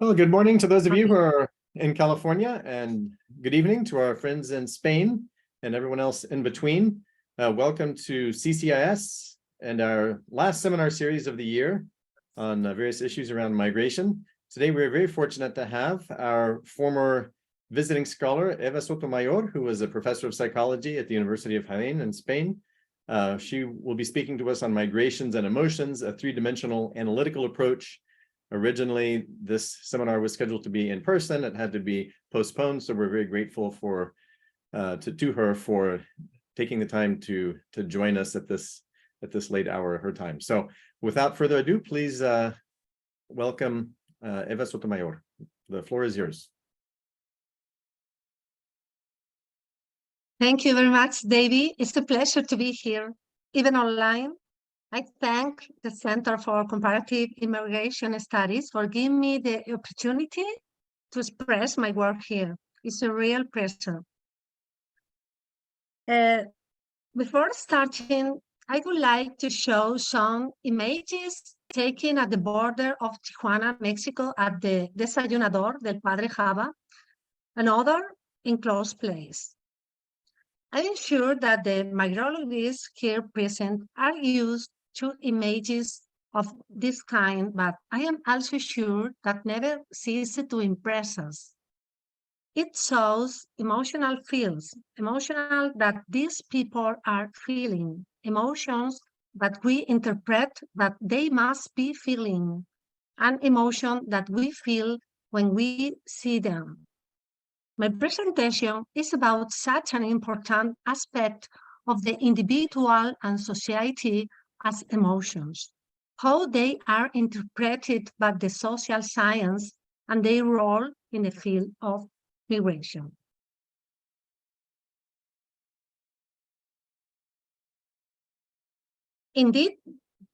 Well, good morning to those of you who are in California, and good evening to our friends in Spain and everyone else in between. Welcome to CCIS and our last seminar series of the year on various issues around migration. Today, we're very fortunate to have our former visiting scholar, Eva Sotomayor, who was a professor of psychology at the University of Jaén in Spain. She will be speaking to us on migrations and emotions, a three-dimensional analytical approach. Originally, this seminar was scheduled to be in person. It had to be postponed, so we're very grateful to her for taking the time to join us at this late hour of her time. So, without further ado, please welcome Eva Sotomayor. The floor is yours. Thank you very much, Davey. It's a pleasure to be here, even online. I thank the Center for Comparative Immigration Studies for giving me the opportunity to express my work here. It's a real pleasure. Before starting, I would like to show some images taken at the border of Tijuana, Mexico, at the Desayunador del Padre Java, another enclosed place. I am sure that the migrologists here present are used to images of this kind, but I am also sure that never ceases to impress us. It shows emotional feels, emotional that these people are feeling, emotions that we interpret that they must be feeling, an emotion that we feel when we see them. My presentation is about such an important aspect of the individual and society as emotions, how they are interpreted by the social science and their role in the field of migration. Indeed,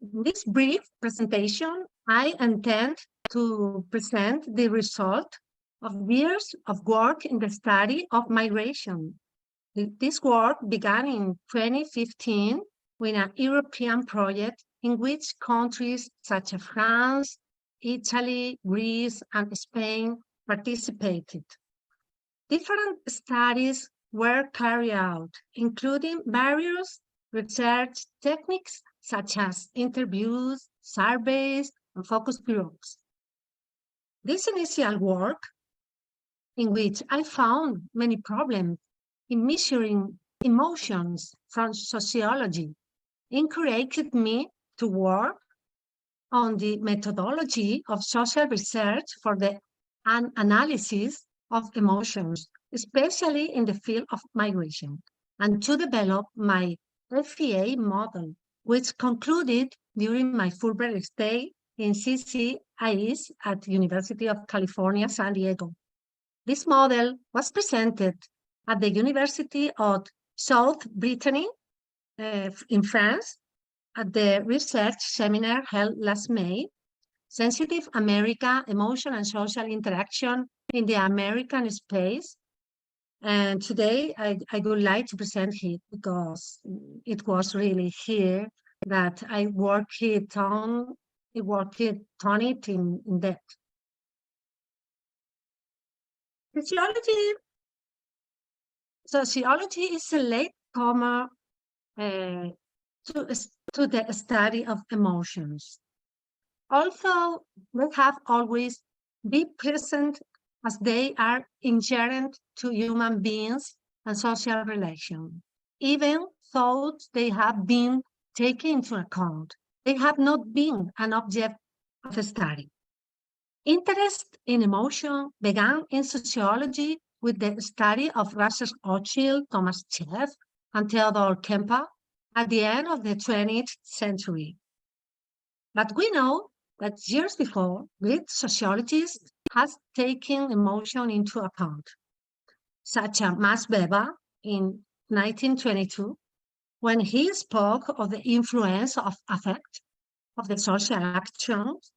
in this brief presentation, I intend to present the result of years of work in the study of migration. This work began in 2015 with an European project in which countries such as France, Italy, Greece, and Spain participated. Different studies were carried out, including various research techniques such as interviews, surveys, and focus groups. This initial work, in which I found many problems in measuring emotions from sociology, encouraged me to work on the methodology of social research for the analysis of emotions, especially in the field of migration, and to develop my FEA model, which concluded during my Fulbright stay in CCIS at the University of California, San Diego. This model was presented at the University of South Brittany in France at the research seminar held last May, Sensitive America, Emotion and Social Interaction in the American Space. And today I would like to present it because it was really here that I worked on it in depth. Sociology is a latecomer to the study of emotions. Although they have always been present as they are inherent to human beings and social relations, even though they have been taken into account, they have not been an object of study. Interest in emotion began in sociology with the study of Russell Hochschild, Thomas Scheff, and Theodore Kemper at the end of the 20th century. But we know that years before, Greek sociologists had taken emotion into account, such as Max Weber in 1922, when he spoke of the influence of affect, of the social actions,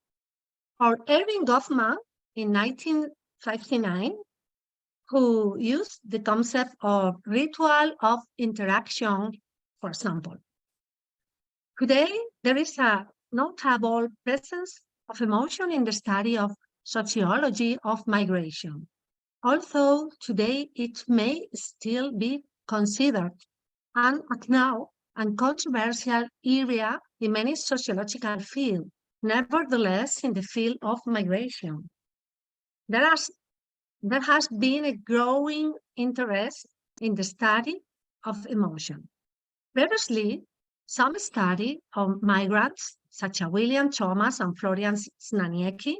or Erving Goffman in 1959, who used the concept of ritual of interaction, for example. Today, there is a notable presence of emotion in the study of sociology of migration, although today it may still be considered an now controversial area in many sociological fields. Nevertheless, in the field of migration, there has been a growing interest in the study of emotion. Previously, some study of migrants, such as William Thomas and Florian Znaniecki,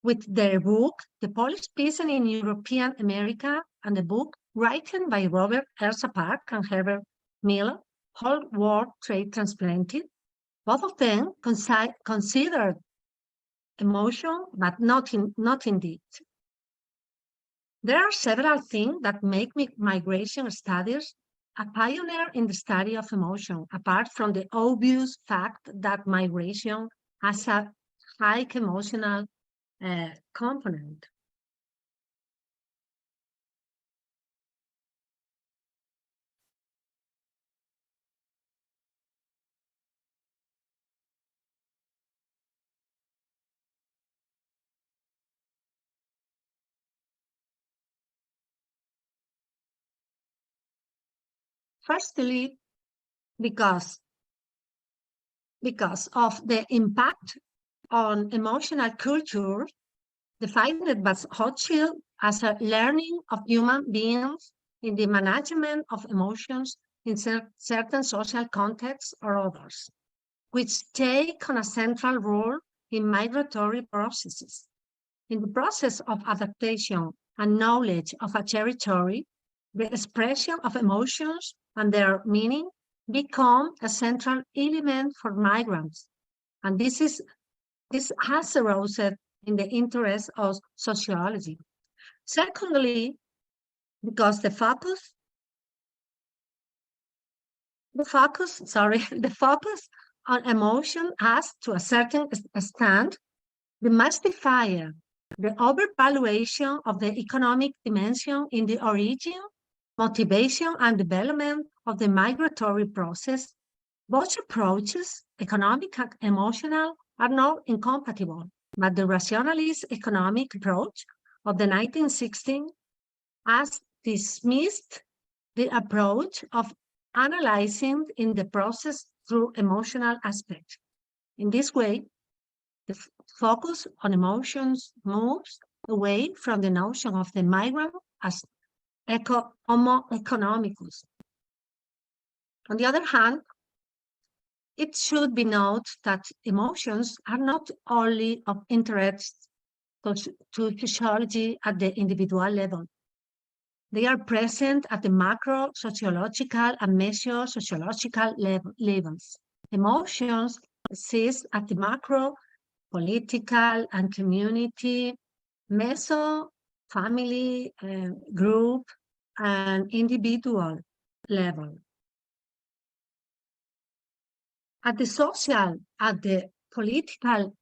with their book, The Polish Peasant in European America, and the book written by Robert Elsa Park and Herbert Miller, Whole World Trade Transplanted. Both of them considered emotion, but not indeed. There are several things that make migration studies a pioneer in the study of emotion, apart from the obvious fact that migration has a high emotional component. Firstly, because of the impact on emotional culture defined by Hochschild as a learning of human beings in the management of emotions in certain social contexts or others, which take on a central role in migratory processes. In the process of adaptation and knowledge of a territory, the expression of emotions and their meaning become a central element for migrants. And this has arisen in the interest of sociology. Secondly, because the focus on emotion has, to a certain extent, demystified the overvaluation of the economic dimension in the origin, motivation, and development of the migratory process. Both approaches, economic and emotional, are not incompatible, but the rationalist economic approach of the 1960s has dismissed the approach of analyzing in the process through emotional aspects. In this way, the focus on emotions moves away from the notion of the migrant as homo economicus. On the other hand, it should be noted that emotions are not only of interest to sociology at the individual level. They are present at the macro sociological and meso sociological levels. Emotions exist at the macro political and community, meso family, group, and individual level. At the social, at the political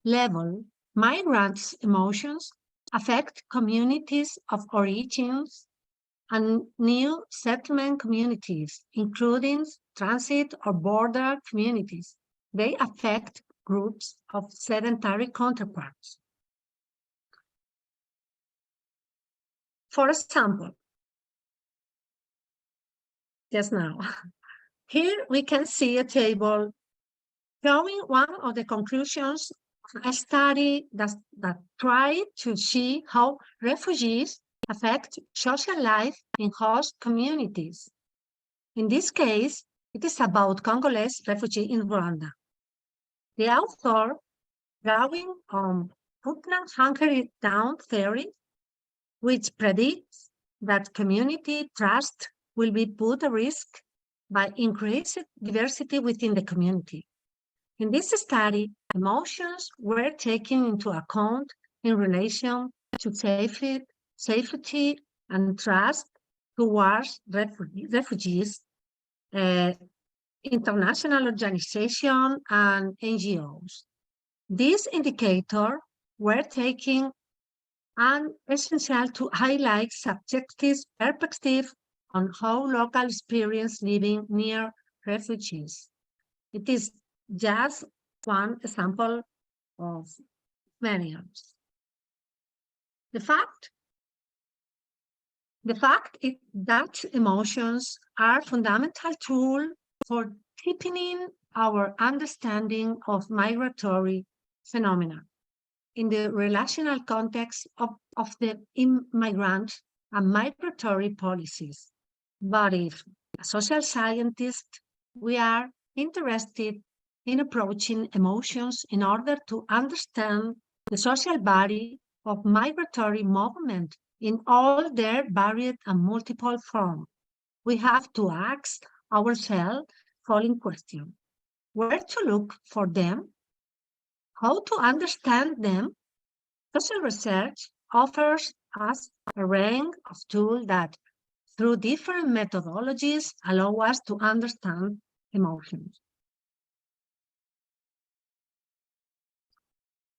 level, migrants' emotions affect communities of origins and new settlement communities, including transit or border communities. They affect groups of sedentary counterparts. For example, just now, here we can see a table showing one of the conclusions of a study that tried to see how refugees affect social life in host communities. In this case, it is about Congolese refugees in Rwanda. The author, drawing on Putnam's hunkered down theory, which predicts that community trust will be put at risk by increased diversity within the community. In this study, emotions were taken into account in relation to safety and trust towards refugees, international organizations, and NGOs. These indicators were taken and essential to highlight subjective perspective on how local experience living near refugees. It is just one example of many others. The fact is that emotions are a fundamental tool for deepening our understanding of migratory phenomena in the relational context of the immigrant and migratory policies. But if as social scientists, we are interested in approaching emotions in order to understand the social body of migratory movement in all their varied and multiple forms. We have to ask ourselves following question: where to look for them? How to understand them? Social research offers us a range of tools that, through different methodologies, allow us to understand emotions.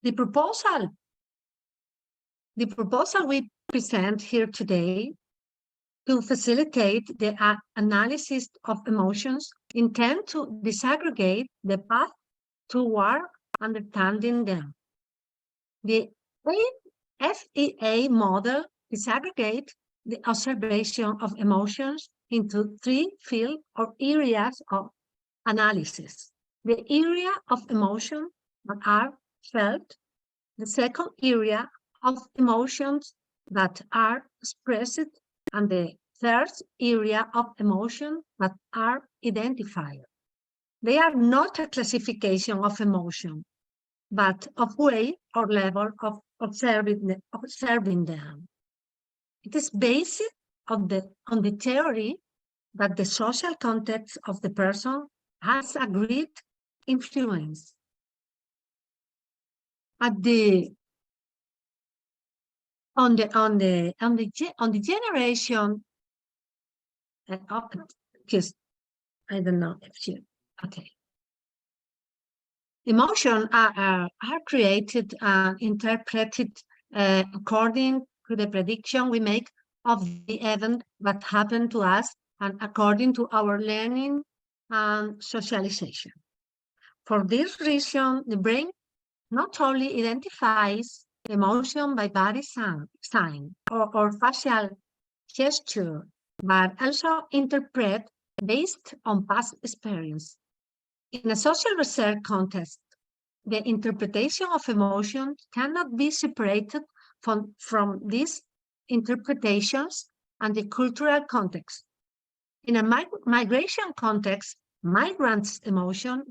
The proposal we present here today to facilitate the analysis of emotions intend to disaggregate the path toward understanding them. The FEA model disaggregates the observation of emotions into three fields or areas of analysis. The area of emotion that are felt, the second area of emotions that are expressed, and the third area of emotion that are identified. They are not a classification of emotion, but of way or level of observing them. It is based on the theory that the social context of the person has a great influence. On the generation, because I don't know if you, okay. Emotions are created and interpreted according to the prediction we make of the event that happened to us and according to our learning and socialization. For this reason, the brain not only identifies emotion by body sign or facial gesture, but also interpret based on past experience. In a social research context, the interpretation of emotion cannot be separated from these interpretations and the cultural context. In a migration context, migrants' emotions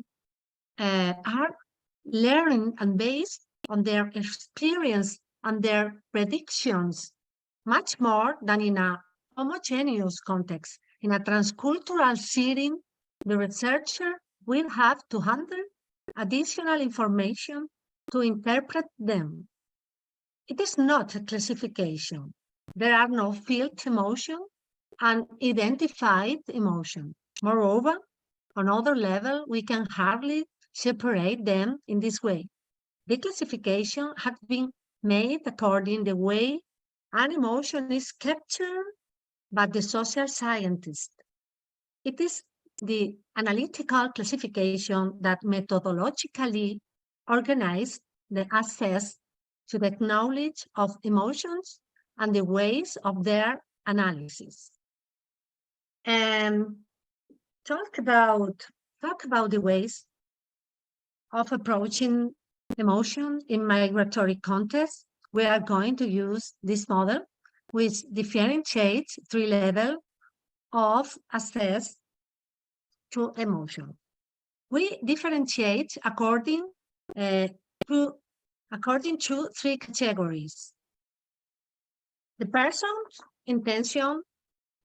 are learned and based on their experience and their predictions, much more than in a homogeneous context. In a transcultural setting, the researcher will have to handle additional information to interpret them. It is not a classification. There are no field emotion and identified emotion. Moreover, on other level, we can hardly separate them in this way. The classification has been made according to the way an emotion is captured by the social scientist. It is the analytical classification that methodologically organizes the access to the knowledge of emotions and the ways of their analysis. And talk about the ways of approaching emotion in migratory contexts. We are going to use this model, which differentiates three levels of access to emotion. We differentiate according to three categories. The person's intention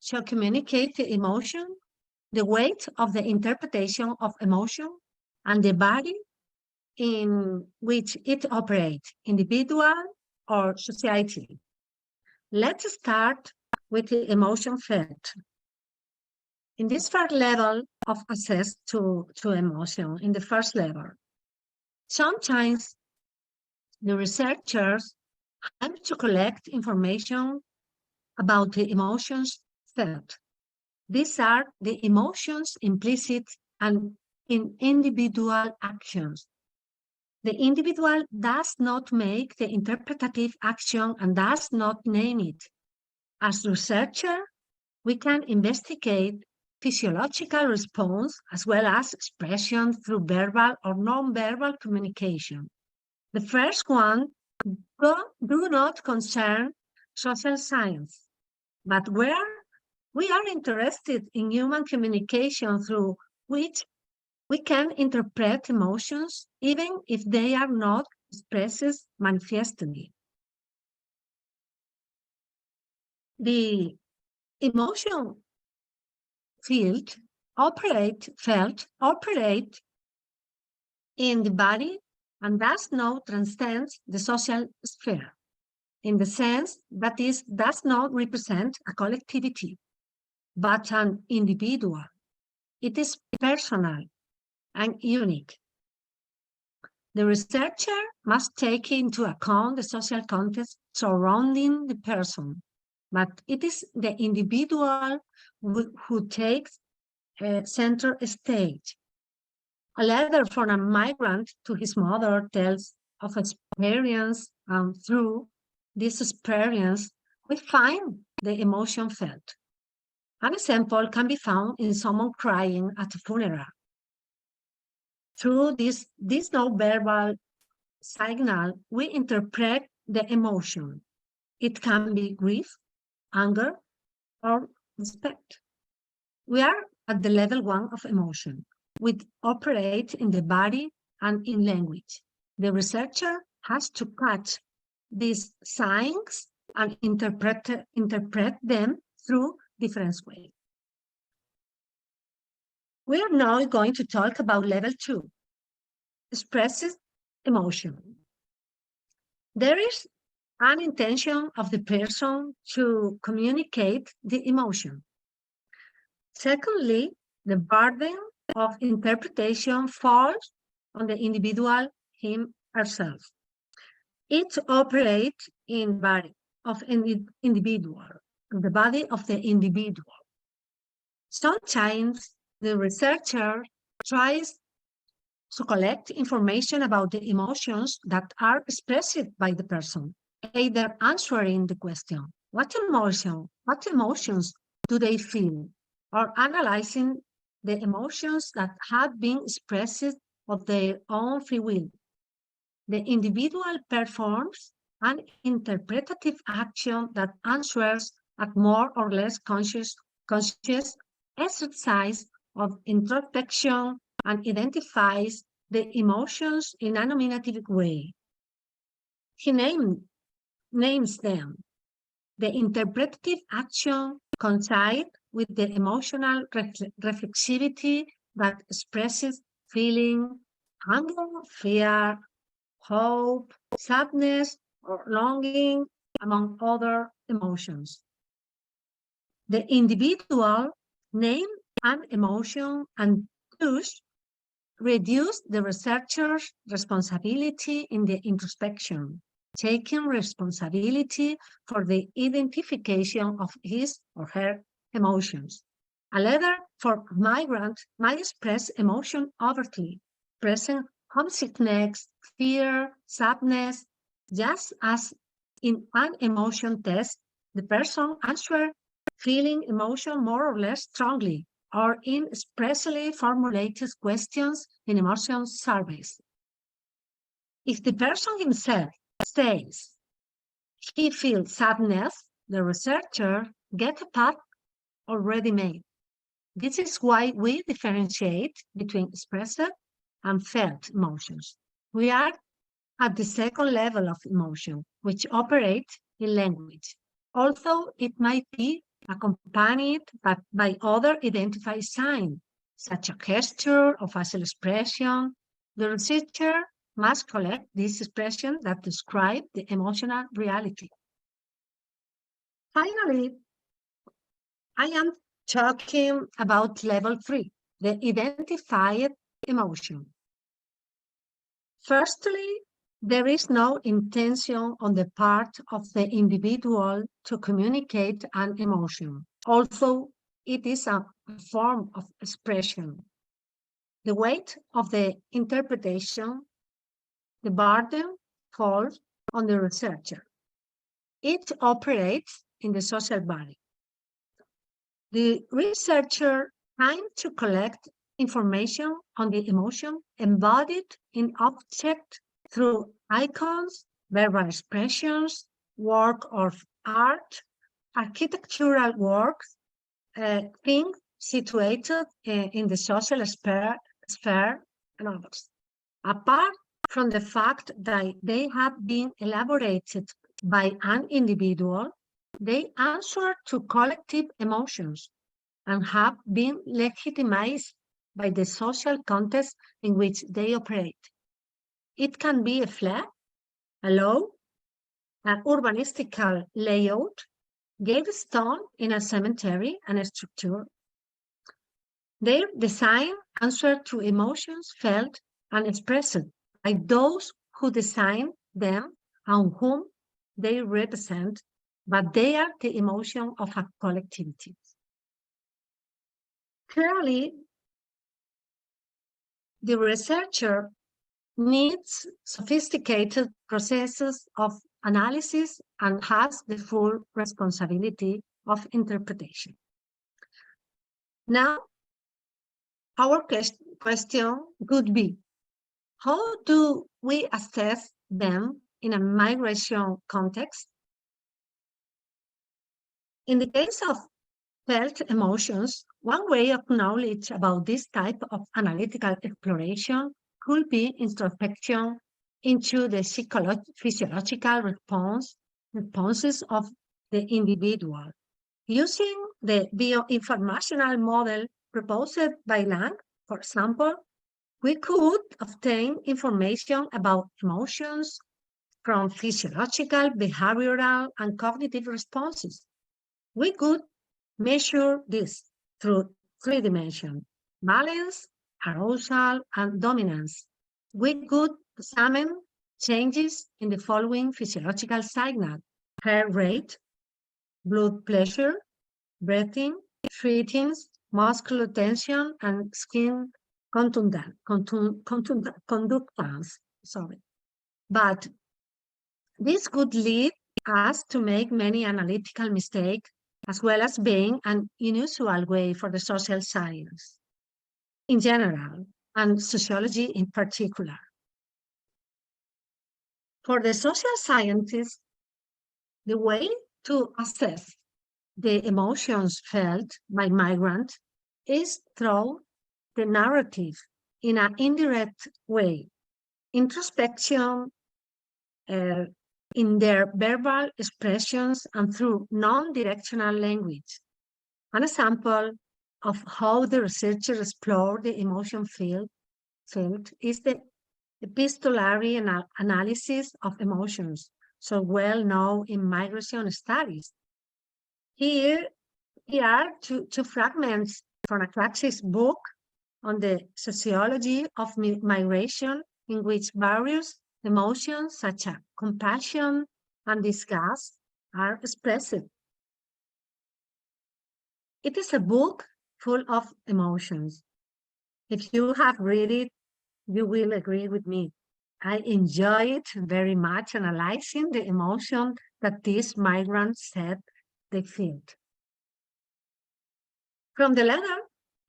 to communicate the emotion, the weight of the interpretation of emotion, and the body in which it operates, individual or society. Let's start with the emotion felt. In this first level of access to emotion, in the first level, sometimes the researchers have to collect information about the emotions felt. These are the emotions implicit and in individual actions. The individual does not make the interpretative action and does not name it. As researcher, we can investigate physiological response as well as expression through verbal or non-verbal communication. The first one do not concern social science, but where we are interested in human communication through which we can interpret emotions even if they are not expressed manifestly. The emotion felt operate in the body and thus now transcends the social sphere in the sense that it does not represent a collectivity, but an individual. It is personal and unique. The researcher must take into account the social context surrounding the person, but it is the individual who takes center stage. A letter from a migrant to his mother tells of experience, and through this experience, we find the emotion felt. An example can be found in someone crying at a funeral. Through this non-verbal signal, we interpret the emotion. It can be grief, anger, or respect. We are at the level 1 of emotion. We operate in the body and in language. The researcher has to catch these signs and interpret them through different ways. We are now going to talk about level 2, expresses emotion. There is an intention of the person to communicate the emotion. Secondly, the burden of interpretation falls on the individual, him, herself. It operates in body of an individual, the body of the individual. Sometimes the researcher tries to collect information about the emotions that are expressed by the person, either answering the question, what emotions do they feel, or analyzing the emotions that have been expressed of their own free will. The individual performs an interpretative action that answers a more or less conscious exercise of introspection and identifies the emotions in a nominative way. He names them. The interpretative action coincides with the emotional reflexivity that expresses feeling, anger, fear, hope, sadness, or longing, among other emotions. The individual name an emotion and thus reduce the researcher's responsibility in the introspection, taking responsibility for the identification of his or her emotions. A letter for a migrant might express emotion overtly, expressing homesickness, fear, sadness, just as in an emotion test, the person answers feeling emotion more or less strongly, or in expressly formulated questions in emotion surveys. If the person himself says he feels sadness, the researcher gets a path already made. This is why we differentiate between expressed and felt emotions. We are at the second level of emotion, which operates in language, although it might be accompanied by other identified signs, such as gesture or facial expression. The researcher must collect these expressions that describe the emotional reality. Finally, I am talking about level 3, the identified emotion. Firstly, there is no intention on the part of the individual to communicate an emotion, although it is a form of expression. The weight of the interpretation the burden falls on the researcher. It operates in the social body. The researcher aims to collect information on the emotion embodied in object through icons, verbal expressions, work of art, architectural works, things situated in the social sphere and others. Apart from the fact that they have been elaborated by an individual, they answer to collective emotions and have been legitimized by the social context in which they operate. It can be a flat, a law, an urbanistical layout, gravestone in a cemetery, and a structure. Their design answers to emotions felt and expressed by those who design them and whom they represent, but they are the emotion of a collectivity. Clearly, the researcher needs sophisticated processes of analysis and has the full responsibility of interpretation. Now, our question could be, how do we assess them in a migration context? In the case of felt emotions, one way of knowledge about this type of analytical exploration could be introspection into the physiological responses of the individual. Using the bioinformational model proposed by Lang, for example, we could obtain information about emotions from physiological, behavioral, and cognitive responses. We could measure this through 3 dimensions: balance, arousal, and dominance. We could examine changes in the following physiological signals: heart rate, blood pressure, breathing, conductance, muscular tension, and skin conductance. But this could lead us to make many analytical mistakes, as well as being an unusual way for the social science in general, and sociology in particular. For the social scientists, the way to assess the emotions felt by migrants is through the narrative in an indirect way. Introspection in their verbal expressions and through non-directional language. An example of how the researchers explore the emotion field is the epistolary analysis of emotions, so well known in migration studies. Here are two fragments from a Praxis book on the sociology of migration, in which various emotions such as compassion and disgust are expressed. It is a book full of emotions. If you have read it, you will agree with me. I enjoy it very much, analyzing the emotion that these migrants said they felt. From the letter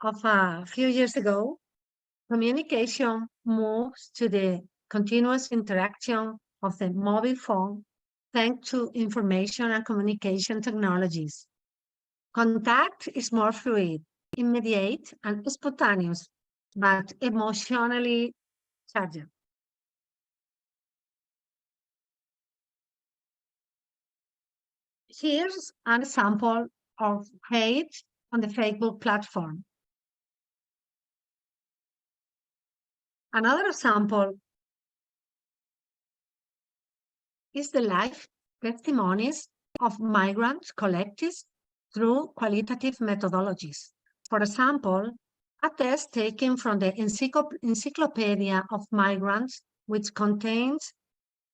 of a few years ago, communication moves to the continuous interaction of the mobile phone thanks to information and communication technologies. Contact is more fluid, immediate, and spontaneous, but emotionally charged. Here's an example of hate on the Facebook platform. Another example is the life testimonies of migrants collected through qualitative methodologies. For example, a test taken from the Encyclopedia of Migrants, which contains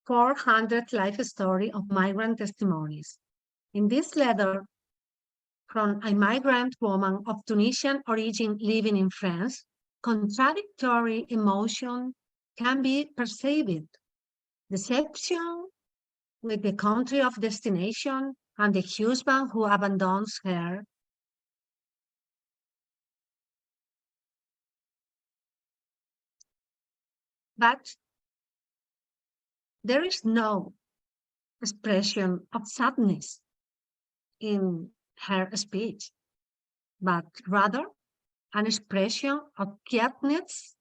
400 life stories of migrant testimonies. In this letter, from a migrant woman of Tunisian origin living in France, contradictory emotion can be perceived deception with the country of destination and the husband who abandons her, but there is no expression of sadness in her speech, but rather an expression of quietness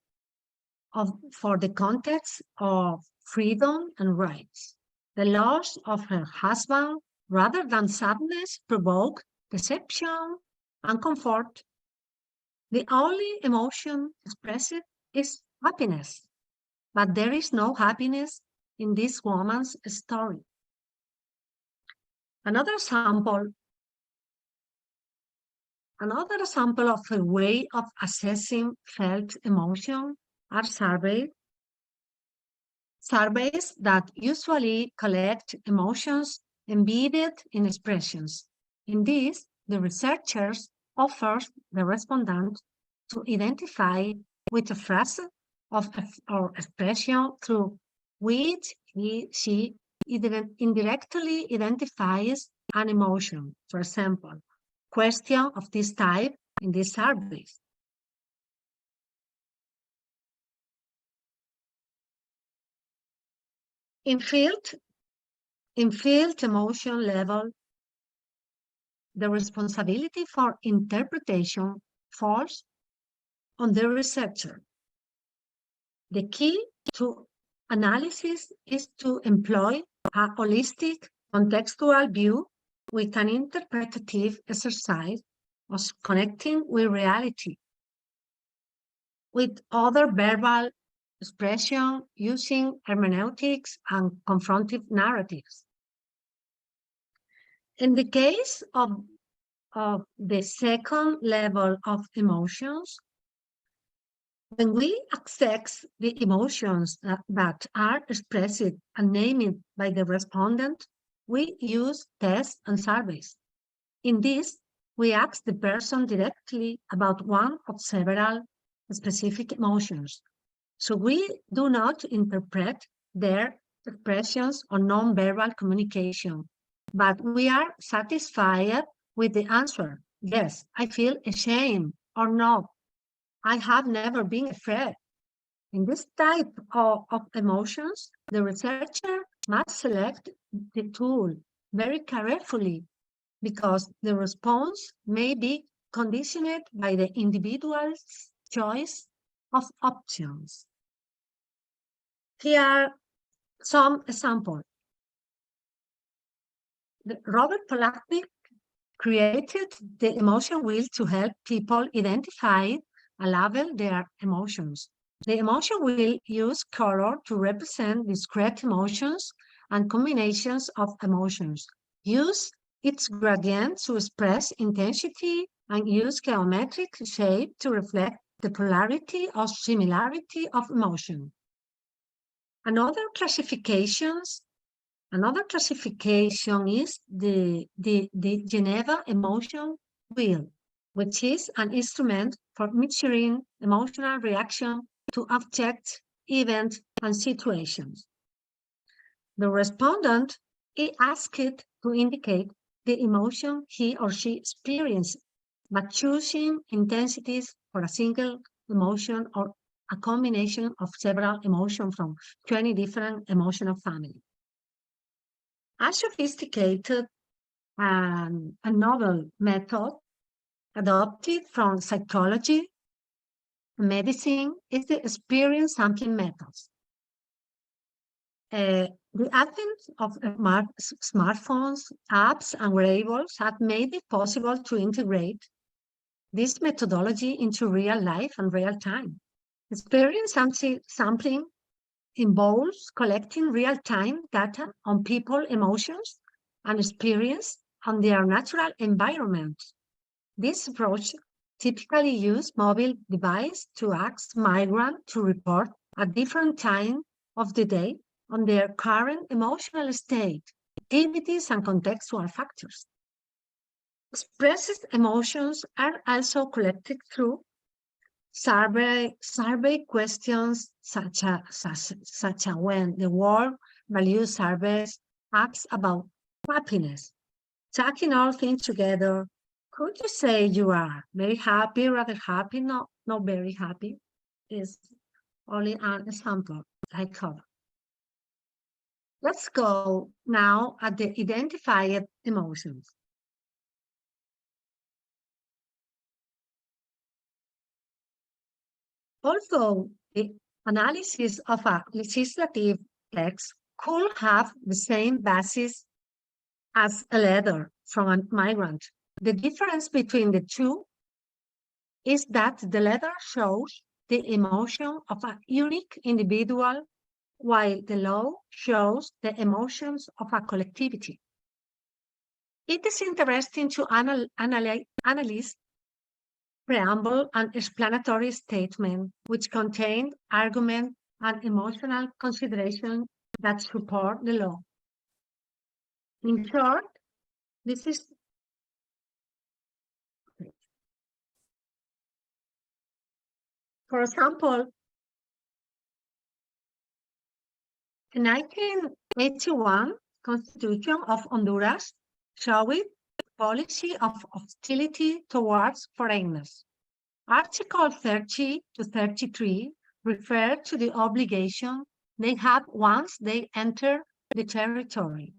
for the context of freedom and rights. The loss of her husband, rather than sadness, provoke deception and comfort. The only emotion expressed is happiness, but there is no happiness in this woman's story. Another example of a way of assessing felt emotion are surveys that usually collect emotions embedded in expressions. In this, the researchers offer the respondent to identify with a phrase or expression through which she indirectly identifies an emotion. For example, question of this type in these surveys. In field emotion level, the responsibility for interpretation falls on the researcher. The key to analysis is to employ a holistic contextual view with an interpretative exercise of connecting with reality, with other verbal expression using hermeneutics and confrontive narratives. In the case of the second level of emotions, when we access the emotions that are expressed and named by the respondent, we use tests and surveys. In this, we ask the person directly about one of several specific emotions. So we do not interpret their expressions or non-verbal communication, but we are satisfied with the answer. Yes, I feel ashamed, or no, I have never been afraid. In this type of emotions, the researcher must select the tool very carefully because the response may be conditioned by the individual's choice of options. Here are some examples. Robert Polaknik created the emotion wheel to help people identify and label their emotions. The emotion wheel uses color to represent discrete emotions and combinations of emotions. Use its gradient to express intensity and use geometric shape to reflect the polarity or similarity of emotion. Another classification is the Geneva emotion wheel, which is an instrument for measuring emotional reaction to objects, events, and situations. The respondent is asked to indicate the emotion he or she experienced, but choosing intensities for a single emotion or a combination of several emotions from 20 different emotional families. A sophisticated and a novel method adopted from psychology and medicine is the experience sampling methods. The advent of smartphones, apps, and wearables have made it possible to integrate this methodology into real life and real time. Experience sampling involves collecting real-time data on people's emotions and experience on their natural environment. This approach typically uses mobile devices to ask migrants to report at different times of the day on their current emotional state, activities, and contextual factors. Expressed emotions are also collected through survey questions such as when the world value surveys asks about happiness. Taking all things together, could you say you are very happy, rather happy, not very happy? Is only an example I cover. Let's go now at the identified emotions. Although the analysis of a legislative text could have the same basis as a letter from a migrant, the difference between the two is that the letter shows the emotion of a unique individual, while the law shows the emotions of a collectivity. It is interesting to analyze preamble and explanatory statement, which contain argument and emotional consideration that support the law. In short, this is for example, the 1981 Constitution of Honduras showed policy of hostility towards foreigners. Article 30 to 33 refer to the obligation they have once they enter the territory.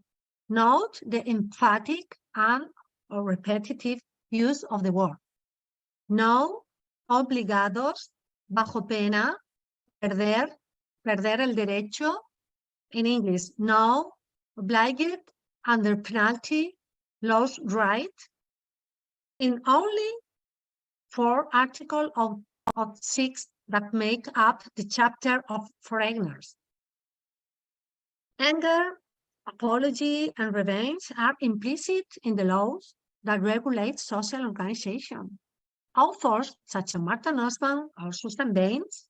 Note the emphatic and or repetitive use of the word. No obligados bajo pena perder el derecho. In English, no obliged under penalty lost right. In only 4 articles of 6 that make up the chapter of foreigners. Anger, apology, and revenge are implicit in the laws that regulate social organization. Authors such as Martha Nussbaum or Susan Baines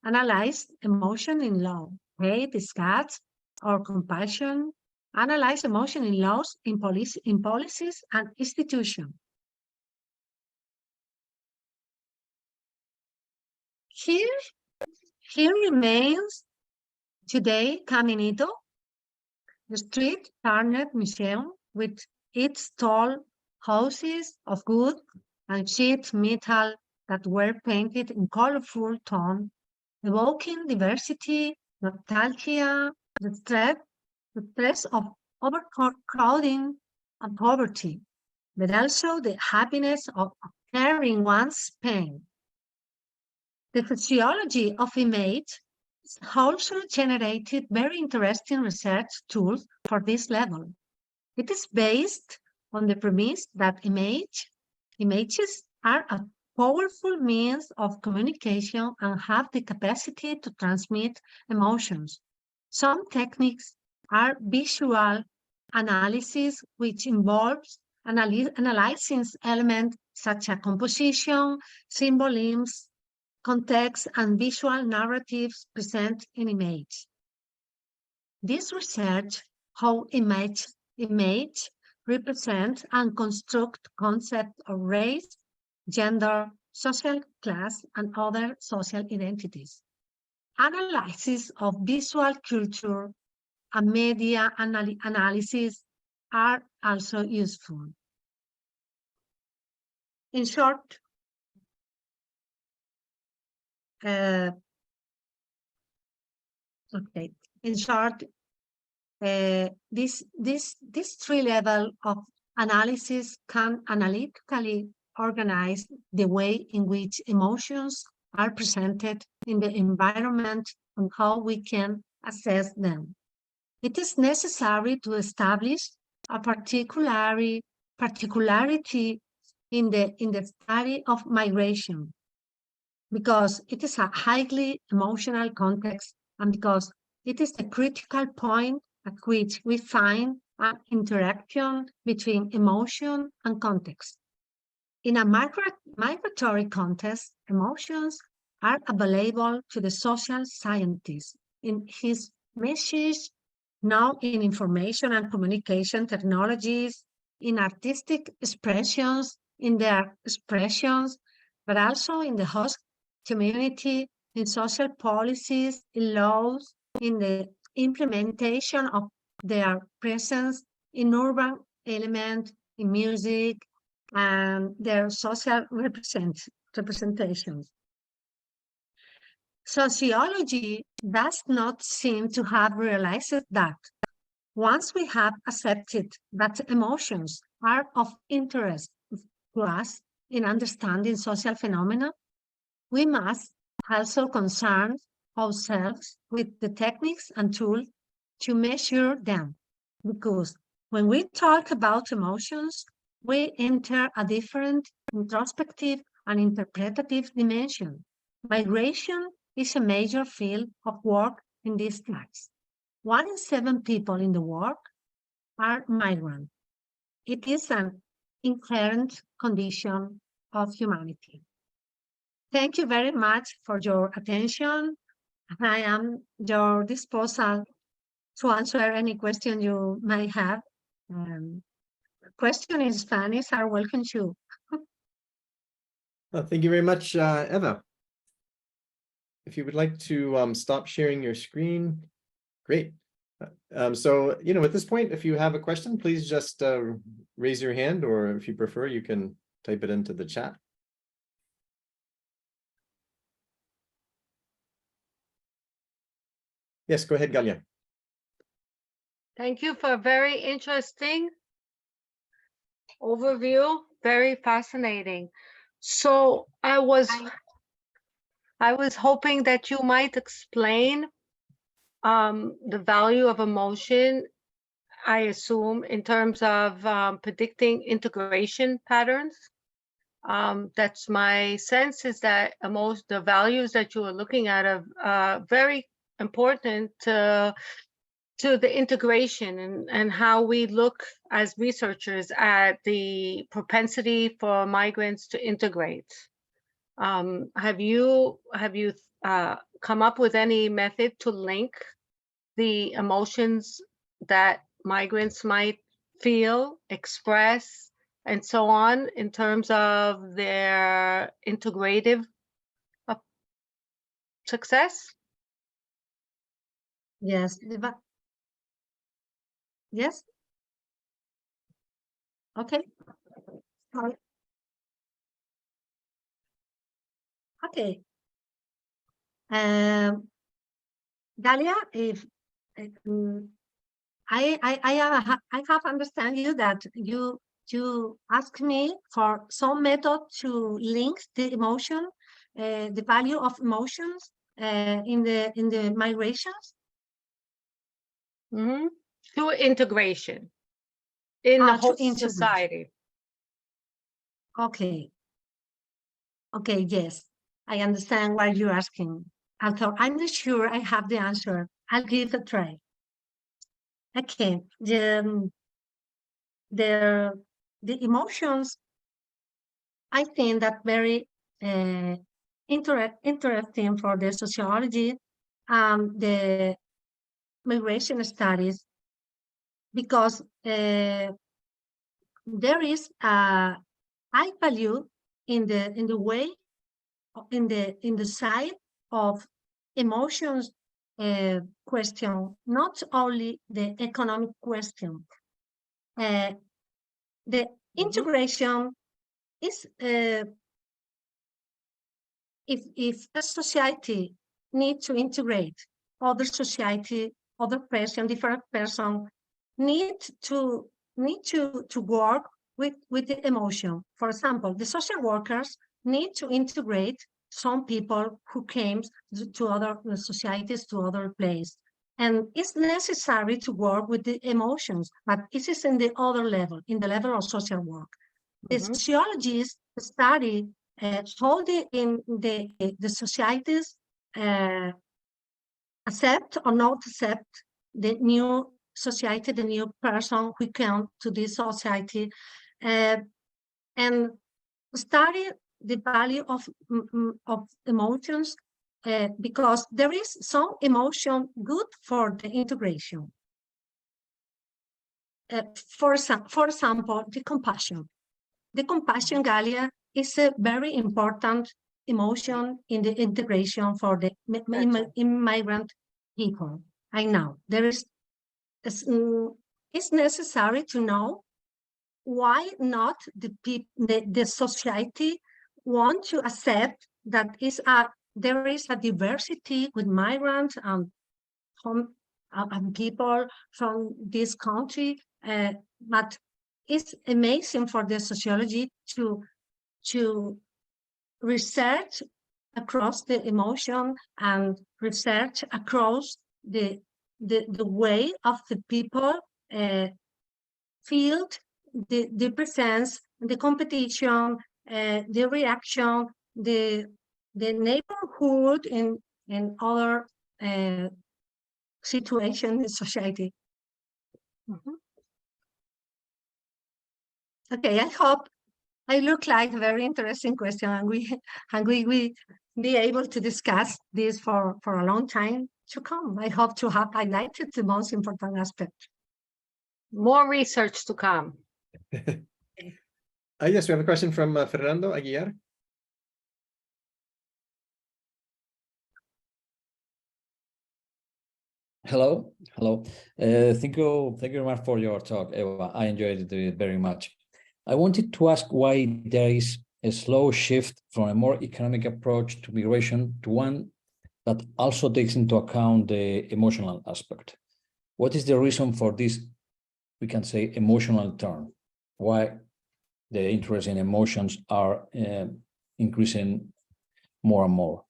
analyze emotion in law, hate, disgust, or compassion, analyze emotion in laws, in policies, and institutions. Here remains today Caminito, the street Turner Museum with its tall houses of wood and sheet metal that were painted in colorful tones, evoking diversity, nostalgia, the stress of overcrowding and poverty, but also the happiness of carrying one's pain. The physiology of image also generated very interesting research tools for this level. It is based on the premise that images are a powerful means of communication and have the capacity to transmit emotions. Some techniques are visual analysis, which involves analyzing elements such as composition, symbolisms, context, and visual narratives present in image. This research how image represent and construct concepts of race, gender, social class, and other social identities. Analysis of visual culture and media analysis are also useful. In short, this 3 level of analysis can analytically organize the way in which emotions are presented in the environment and how we can assess them. It is necessary to establish a particularity in the study of migration, because it is a highly emotional context and because it is the critical point at which we find an interaction between emotion and context. In a migratory context, emotions are available to the social scientist in his message, now in information and communication technologies, in artistic expressions, in their expressions, but also in the host community, in social policies, in laws, in the implementation of their presence in urban element, in music, and their social representations. Sociology does not seem to have realized that once we have accepted that emotions are of interest to us in understanding social phenomena, we must also concern ourselves with the techniques and tools to measure them. Because when we talk about emotions, we enter a different introspective and interpretative dimension. Migration is a major field of work in these tags. 1 in 7 people in the world are migrant. It is an inherent condition of humanity. Thank you very much for your attention. I am at your disposal to answer any question you may have. Question in Spanish are welcome too. Well, thank you very much, Eva. If you would like to stop sharing your screen, great. So, at this point, if you have a question, please just raise your hand, or if you prefer, you can type it into the chat. Yes, go ahead, Galia. Thank you for a very interesting overview, very fascinating. So I was hoping that you might explain the value of emotion, I assume, in terms of predicting integration patterns. That's my sense, is that the values that you are looking at are very important to the integration and how we look as researchers at the propensity for migrants to integrate. Have you come up with any method to link the emotions that migrants might feel, express, and so on in terms of their integrative success? Yes, yes. Okay. Okay. Dalia, if I have understand you that you ask me for some method to link the emotion, the value of emotions in the migrations. Mm-hmm. To integration in the whole society. Okay. Okay, yes, I understand what you're asking. Although I'm not sure I have the answer, I'll give it a try. Okay, the emotions, I think that very interesting for the sociology and the migration studies, because there is a high value in the way, in the side of emotions question, not only the economic question. The integration is if a society needs to integrate other society, other person, different person, need to work with the emotion. For example, the social workers need to integrate some people who came to other societies, to other places. And it's necessary to work with the emotions, but this is in the other level, in the level of social work. The sociologists study how the societies accept or not accept the new society, the new person who come to this society, and study the value of emotions, because there is some emotion good for the integration. For example, the compassion. The compassion, Galia, is very important emotion in the integration for the immigrant people. I know it's necessary to know why not the society want to accept that there is a diversity with migrants and people from this country, but it's amazing for the sociology to research across the emotion and research across the way of the people feel the presence, the competition, the reaction, the neighborhood in other situations in society. Okay, I hope I look like a very interesting question, and we be able to discuss this for a long time to come. I hope to have highlighted the most important aspect. More research to come. Yes, we have a question from Fernando Aguiar. Hello. Thank you very much for your talk, Eva. I enjoyed it very much. I wanted to ask why there is a slow shift from a more economic approach to migration to one that also takes into account the emotional aspect. What is the reason for this, we can say, emotional turn? Why the interest in emotions are increasing more and more?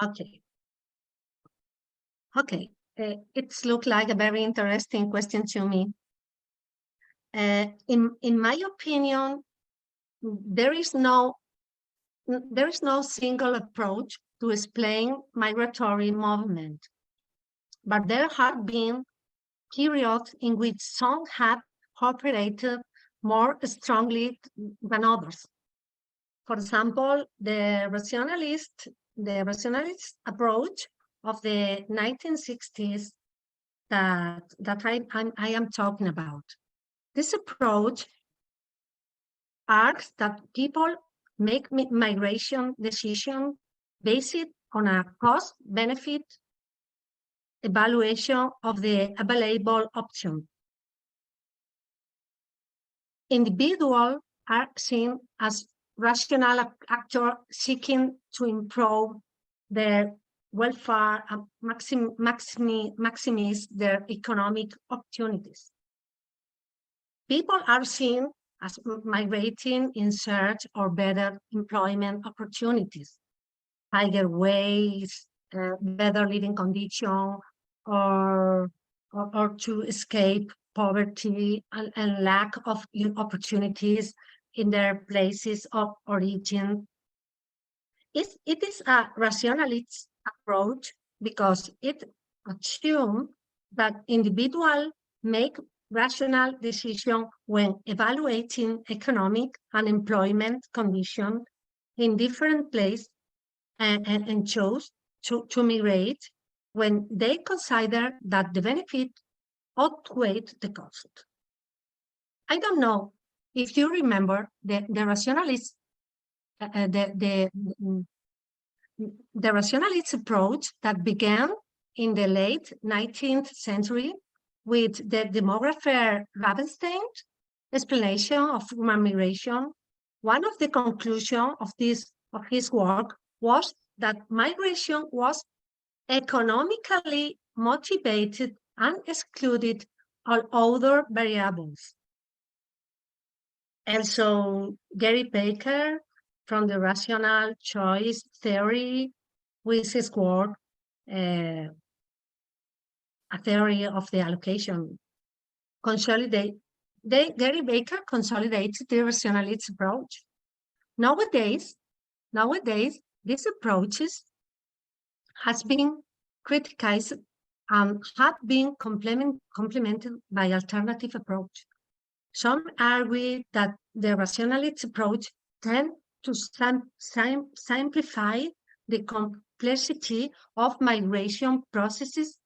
Okay. It's looked like a very interesting question to me. In my opinion, there is no single approach to explain migratory movement, but there have been periods in which some have cooperated more strongly than others. For example, the rationalist approach of the 1960s that I am talking about. This approach argues that people make migration decision based on a cost-benefit evaluation of the available option. Individuals are seen as rational actors seeking to improve their welfare and maximize their economic opportunities. People are seen as migrating in search of better employment opportunities, higher wage, better living condition, or to escape poverty and lack of opportunities in their places of origin. It is a rationalist approach because it assumes that individuals make rational decisions when evaluating economic and employment conditions in different places and chose to migrate when they consider that the benefit outweighed the cost. I don't know if you remember the rationalist the rationalist approach that began in the late 19th century with the demographer Ravenstein's explanation of human migration. One of the conclusions of his work was that migration was economically motivated and excluded all other variables. Also, Gary Baker from the rational choice theory with his work, a theory of the allocation, Gary Baker consolidated the rationalist approach. Nowadays, these approaches has been criticized and have been complemented by alternative approach. Some argue that the rationalist approach tends to simplify the complexity of migration processes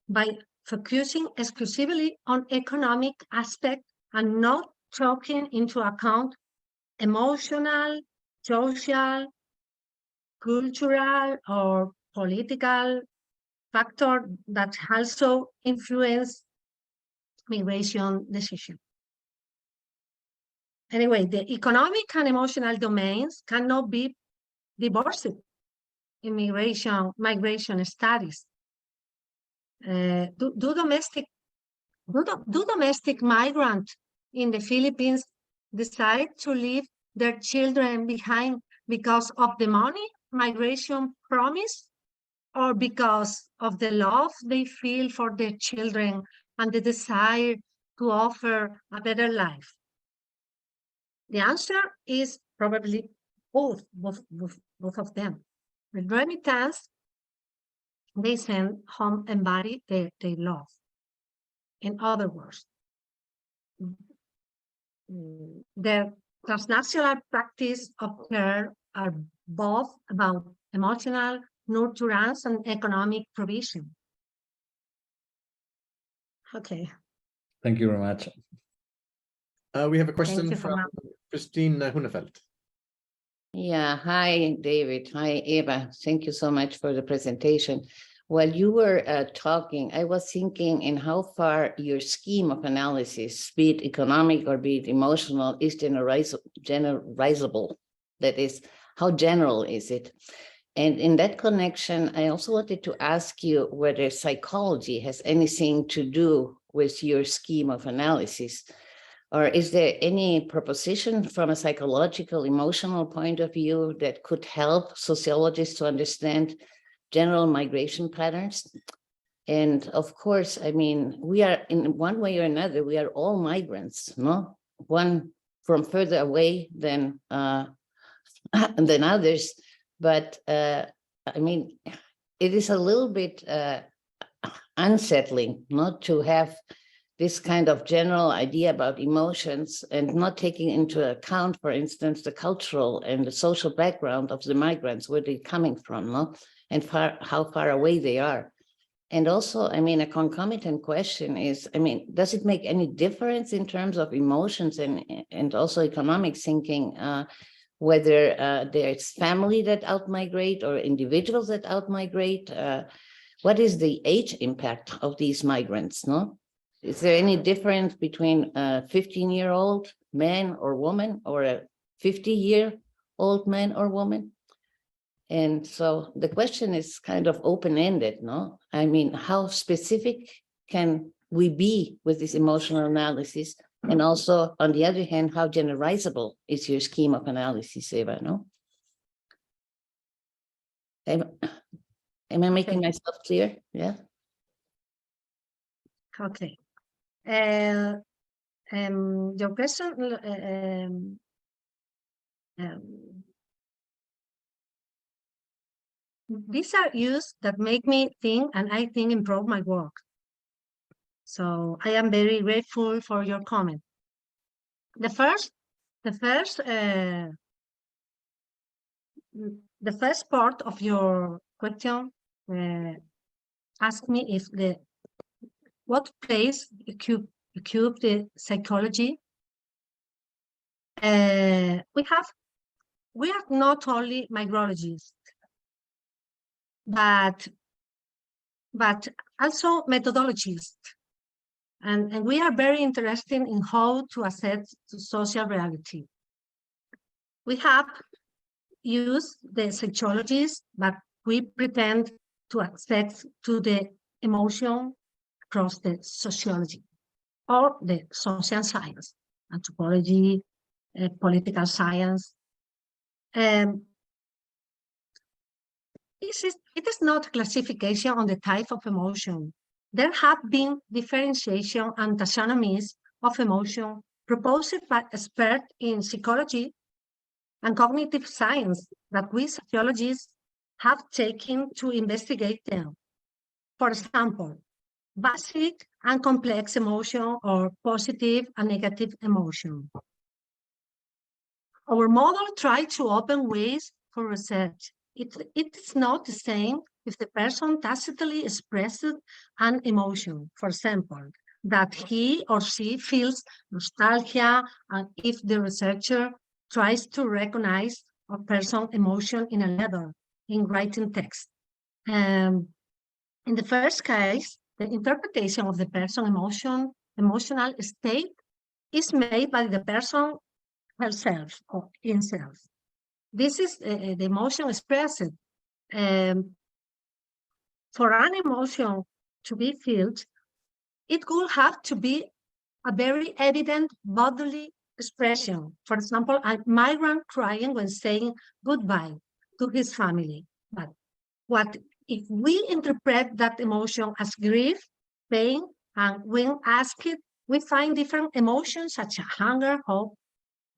by focusing exclusively on economic aspects and not taking into account emotional, social, cultural, or political factor that also influence migration decision. Anyway, the economic and emotional domains cannot be divorced in migration studies. Do domestic migrants in the Philippines decide to leave their children behind because of the money migration promise, or because of the love they feel for their children and the desire to offer a better life? The answer is probably both of them. With remittance, they send home and body they love. In other words, their transnational practice of care are both about emotional nurturance and economic provision. Okay. Thank you very much. We have a question you, from Christine Hunefeld. Yeah, hi, David. Hi, Eva. Thank you so much for the presentation. While you were talking, I was thinking in how far your scheme of analysis, be it economic or be it emotional, is generalizable. That is, how general is it? And in that connection, I also wanted to ask you whether psychology has anything to do with your scheme of analysis. Or is there any proposition from a psychological, emotional point of view that could help sociologists to understand general migration patterns? And of course, I mean, we are in one way or another, we are all migrants, no? One from further away than others. But I mean, it is a little bit unsettling not to have this kind of general idea about emotions and not taking into account, for instance, the cultural and the social background of the migrants, where they're coming from, no? And how far away they are. And also, I mean, a concomitant question is, I mean, does it make any difference in terms of emotions and also economic thinking, whether there's family that outmigrate or individuals that outmigrate? What is the age impact of these migrants, no? Is there any difference between a 15-year-old man or woman or a 50-year-old man or woman? And so the question is kind of open-ended, no? I mean, how specific can we be with this emotional analysis? And also, on the other hand, how generalizable is your scheme of analysis, Eva, no? Am I making myself clear? Yeah. Okay. Your question, these are issues that make me think, and I think improve my work. So I am very grateful for your comment. The first part of your question asked me if what place occupied the psychology. We are not only migrologists, but also methodologists, and we are very interested in how to assess social reality. We have used the sociologies, but we pretend to access to the emotion across the sociology or the social science, anthropology, political science. It is not classification on the type of emotion. There have been differentiation and taxonomies of emotion proposed by experts in psychology and cognitive science that we sociologists have taken to investigate them. For example, basic and complex emotion or positive and negative emotion. Our model tried to open ways for research. It's not the same if the person tacitly expresses an emotion, for example, that he or she feels nostalgia, and if the researcher tries to recognize a person's emotion in a letter, in writing text. In the first case, the interpretation of the person's emotional state is made by the person herself or himself. This is the emotion expressed. For an emotion to be felt, it could have to be a very evident bodily expression. For example, a migrant crying when saying goodbye to his family. But what if we interpret that emotion as grief, pain, and when asked, we find different emotions such as anger, hope.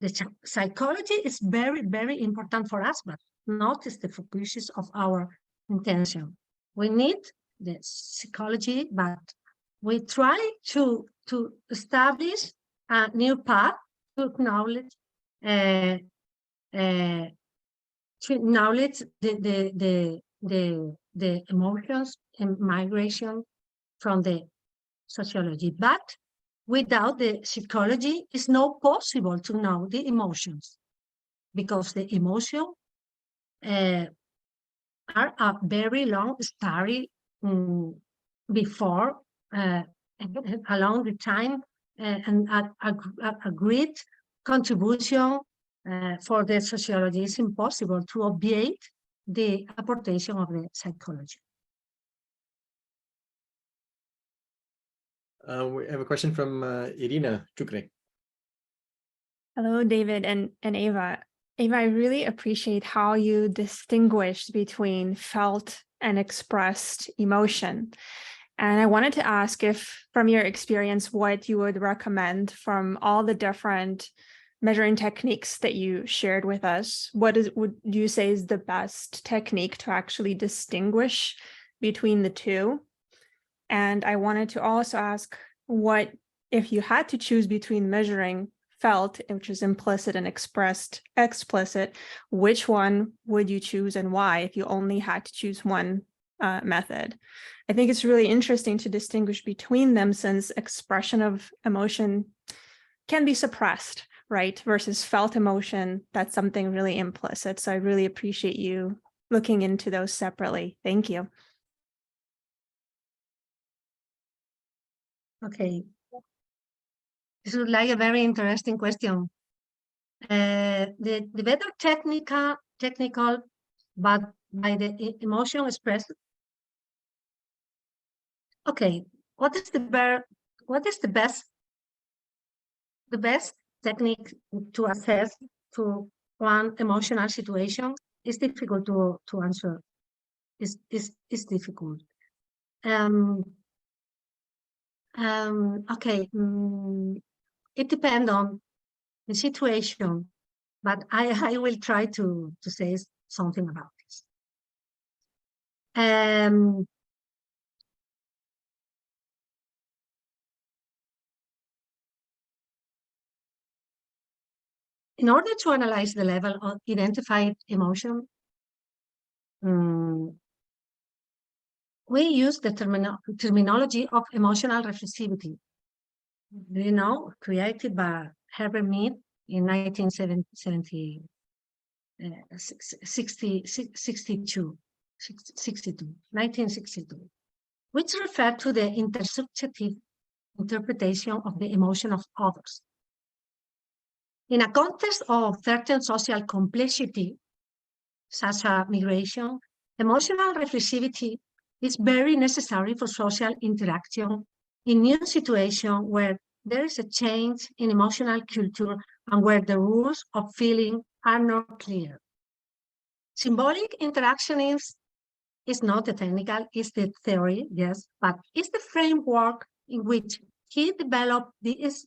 The psychology is very, very important for us, but not is the focus of our intention. We need the psychology, but we try to establish a new path to acknowledge the emotions and migration from the sociology. But without the psychology, it's not possible to know the emotions, because the emotion are a very long story before along the time, and a great contribution for the sociology. It's impossible to obviate the apportation of the psychology. We have a question from Irina Chukre. Hello, David and Eva. Eva, I really appreciate how you distinguished between felt and expressed emotion. And I wanted to ask if, from your experience, what you would recommend from all the different measuring techniques that you shared with us. Would you say is the best technique to actually distinguish between the two? And I wanted to also ask, what if you had to choose between measuring felt, which is implicit, and expressed, explicit, which one would you choose and why if you only had to choose one method? I think it's really interesting to distinguish between them, since expression of emotion can be suppressed, right? Versus felt emotion, that's something really implicit. So I really appreciate you looking into those separately. Thank you. Okay. This is like a very interesting question. The better technical, but by the emotion expressed. Okay, what is the best technique to assess to one emotional situation? Is difficult to answer. It's difficult. Okay, it depends on the situation, but I will try to say something about this. In order to analyze the level of identified emotion, we use the terminology of emotional reflexivity, created by Herbert Mead in 1962, which referred to the intersubjective interpretation of the emotion of others. In a context of certain social complexity, such as migration, emotional reflexivity is very necessary for social interaction in new situations where there is a change in emotional culture and where the rules of feeling are not clear. Symbolic interaction is not the technical, it's the theory, yes, but it's the framework in which he developed this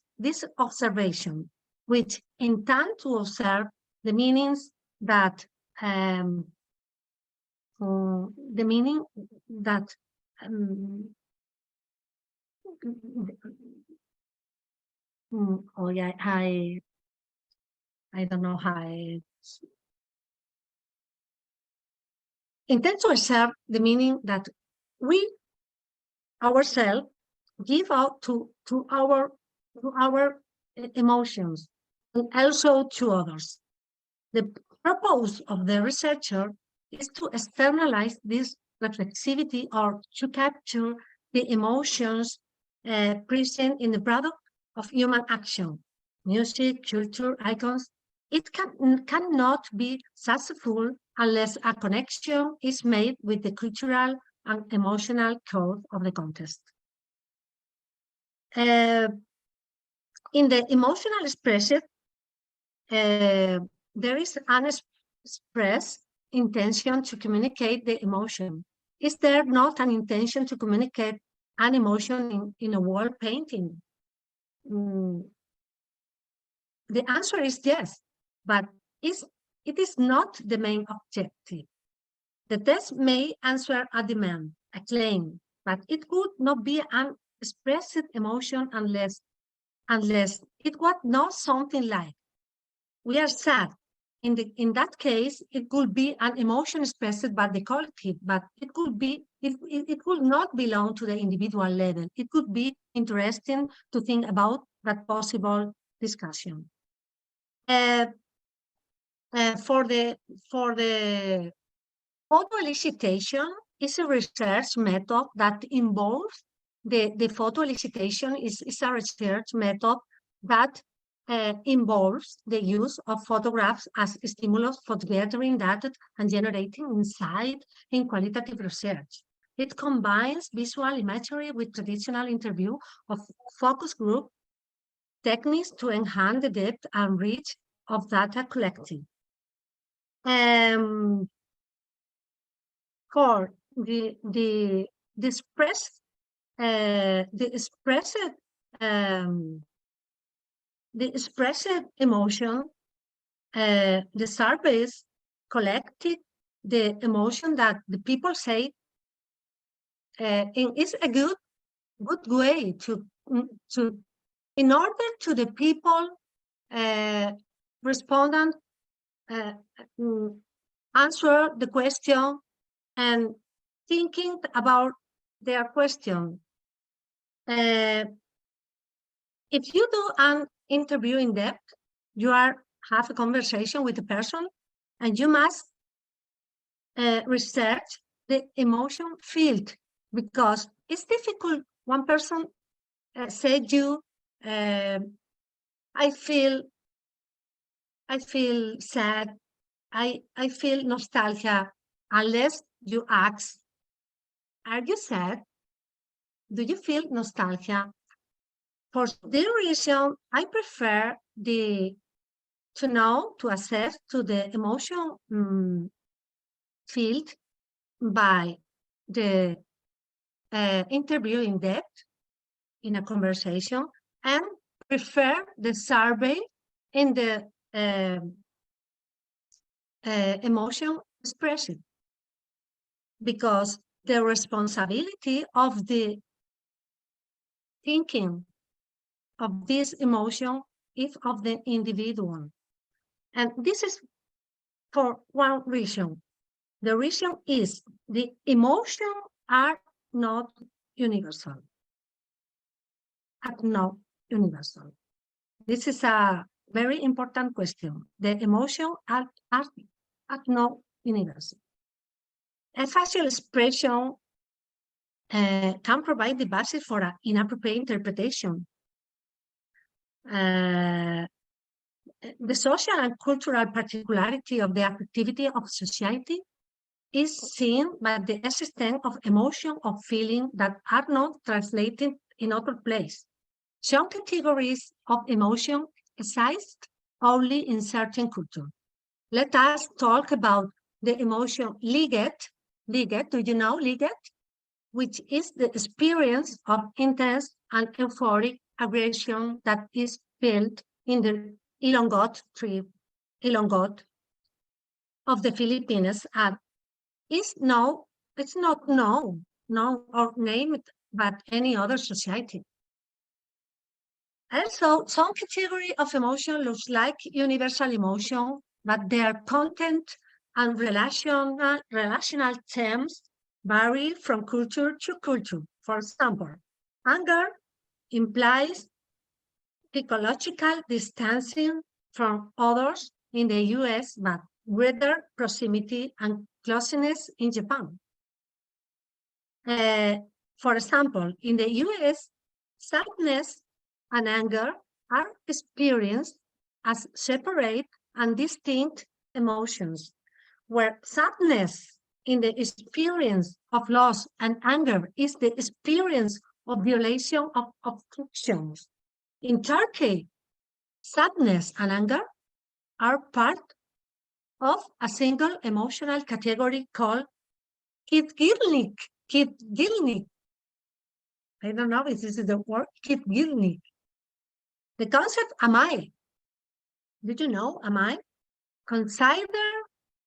observation, which intend to observe the meanings that oh yeah, I don't know how intend to observe the meaning that we ourselves give out to our emotions and also to others. The purpose of the researcher is to externalize this reflexivity or to capture the emotions present in the product of human action, music, culture, icons. It cannot be successful unless a connection is made with the cultural and emotional code of the context. In the emotional expression, there is an express intention to communicate the emotion. Is there not an intention to communicate an emotion in a wall painting? The answer is yes, but it is not the main objective. The test may answer a demand, a claim, but it could not be an expressed emotion unless it was not something like, we are sad. In that case, it could be an emotion expressed by the collective, but it could not belong to the individual level. It could be interesting to think about that possible discussion. For the photo elicitation is a research method that involves the photo elicitation is a research method that involves the use of photographs as stimulus for gathering data and generating insight in qualitative research. It combines visual imagery with traditional interview of focus group techniques to enhance the depth and reach of data collected. For the expressed emotion, the surveys collected the emotion that the people say is a good way to in order to the people respondent answer the question and thinking about their question. If you do an interview in depth, you have a conversation with the person, and you must research the emotion field, because it's difficult. One person said you, I feel sad, I feel nostalgia, unless you ask, are you sad? Do you feel nostalgia? For this reason, I prefer to assess to the emotion field by the interview in depth in a conversation, and prefer the survey in the emotion expression, because the responsibility of the thinking of this emotion is of the individual. And this is for one reason. The reason is the emotions are not universal. This is a very important question. The emotions are not universal. A facial expression can provide the basis for an inappropriate interpretation. The social and cultural particularity of the activity of society is seen by the existence of emotion or feeling that are not translated in other place. Some categories of emotion exist only in certain culture. Let us talk about the emotion liget. Liget, do you know liget? Which is the experience of intense and euphoric aggression that is felt in the Ilonggot of the Philippines, and it's not known or named by any other society. Also, some category of emotion looks like universal emotion, but their content and relational terms vary from culture to culture. For example, anger implies psychological distancing from others in the US, but greater proximity and closeness in Japan. For example, in the US, sadness and anger are experienced as separate and distinct emotions, where sadness in the experience of loss and anger is the experience of violation of obstructions. In Turkey, sadness and anger are part of a single emotional category called kitgilnik. Kitgilnik. I don't know if this is the word, kitgilnik. The concept am I. Did you know am I? Consider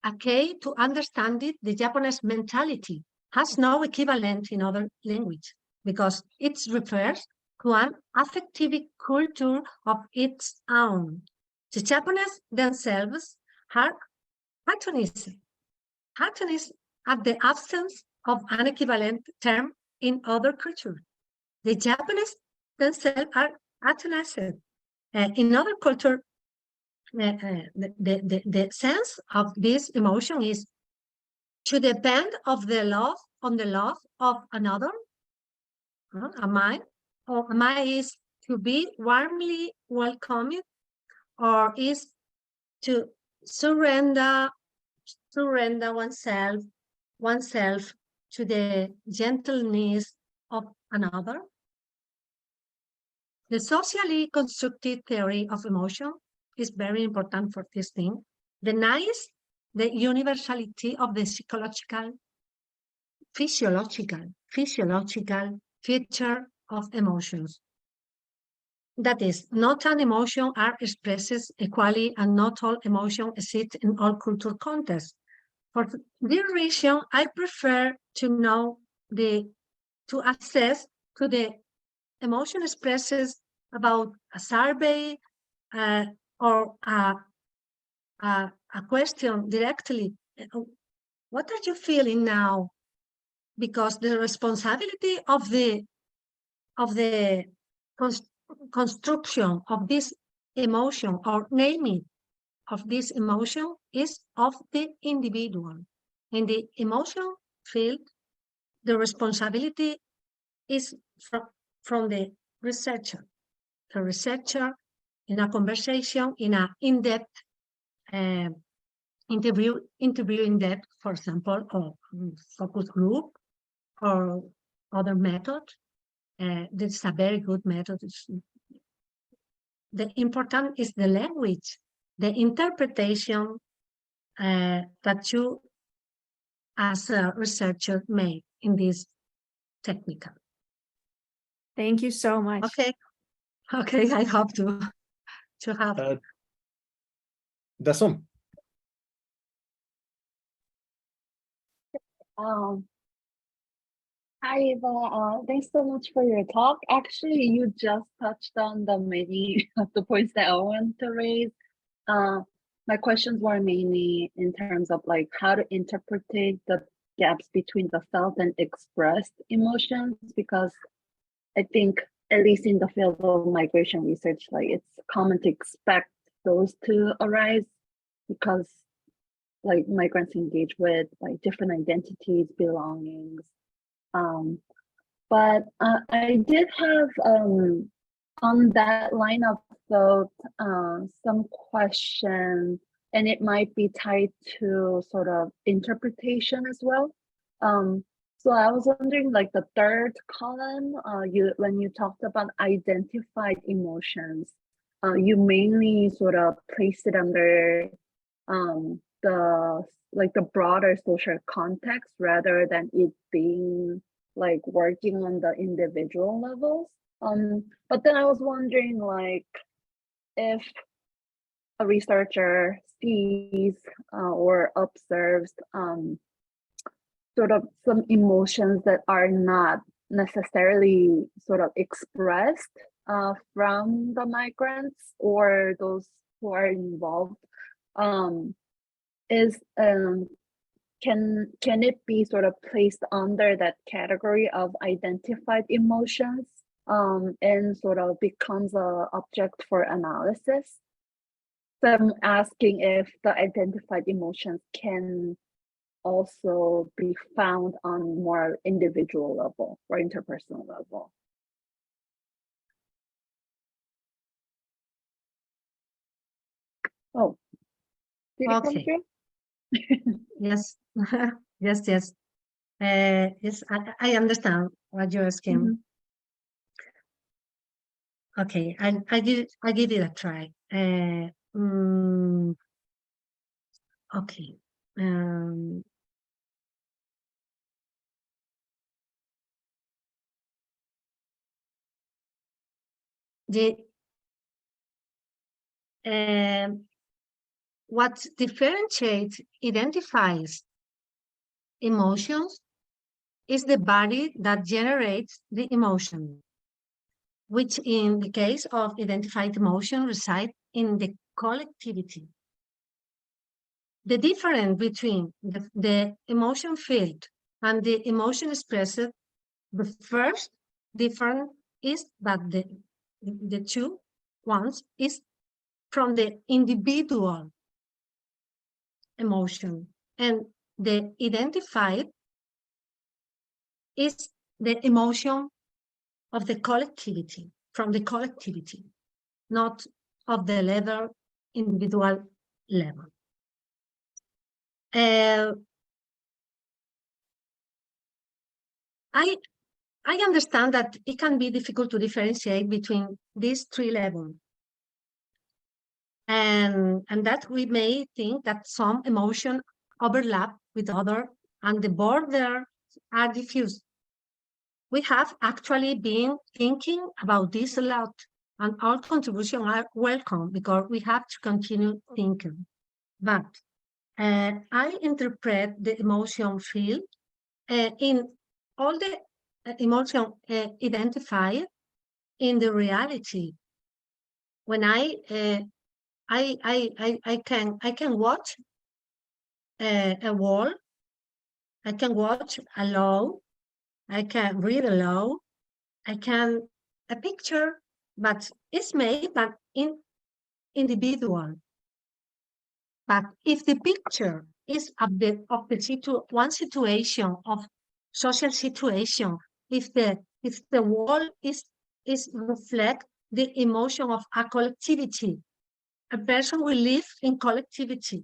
a key to understand it, the Japanese mentality has no equivalent in other language because it refers to an affective culture of its own. The Japanese themselves are Hattonism. Hattonism are the absence of an equivalent term in other cultures. The Japanese themselves are Hattonism. In other cultures, the sense of this emotion is to depend on the love of another. Am I is to be warmly welcomed, or is to surrender oneself to the gentleness of another. The socially constructed theory of emotion is very important for this thing. Denies the universality of the physiological feature of emotions. That is, not all emotions are expressed equally, and not all emotions exist in all cultural contexts. For this reason, I prefer to know to access to the emotion expresses about a survey or a question directly. What are you feeling now? Because the responsibility of the construction of this emotion or naming of this emotion is of the individual. In the emotion field, the responsibility is from the researcher. The researcher in a conversation, in an in-depth interview in depth, for example, or focus group or other method. This is a very good method. The important is the language, the interpretation that you as a researcher make in this technical. Thank you so much. Okay, I hope to have. Dasom. Hi, Eva. Thanks so much for your talk. Actually, you just touched on the many of the points that I want to raise. My questions were mainly in terms of like how to interpret the gaps between the felt and expressed emotions, because I think at least in the field of migration research, like it's common to expect those to arise because like migrants engage with like different identities, belongings. But I did have on that line of thought some question, and it might be tied to sort of interpretation as well. So I was wondering, like the third column, when you talked about identified emotions, you mainly sort of placed it under the broader social context rather than it being like working on the individual levels. But then I was wondering, like, if a researcher sees or observes sort of some emotions that are not necessarily sort of expressed from the migrants or those who are involved, can it be sort of placed under that category of identified emotions and sort of becomes an object for analysis? So I'm asking if the identified emotions can also be found on more individual level or interpersonal level. Oh, did it come Okay. through? Yes, yes, yes. Yes, I understand what you're asking. Mhm. Okay, I give it a try. Okay. The what differentiates, identifies emotions is the body that generates the emotion, which in the case of identified emotion reside in the collectivity. The difference between the emotion field and the emotion expressed, the first difference is that the two ones is from the individual emotion, and the identified is the emotion of the collectivity, from the collectivity, not of the level, individual level. I understand that it can be difficult to differentiate between these three levels. And that we may think that some emotion overlap with other and the borders are diffused. We have actually been thinking about this a lot, and all contributions are welcome because we have to continue thinking. But I interpret the emotion field in all the emotion identified in the reality. When I can watch a wall, I can watch a law, I can read a law, I can a picture, but it's made by individual. But if the picture is of one situation of social situation, if the wall is reflect the emotion of a collectivity, a person will live in collectivity.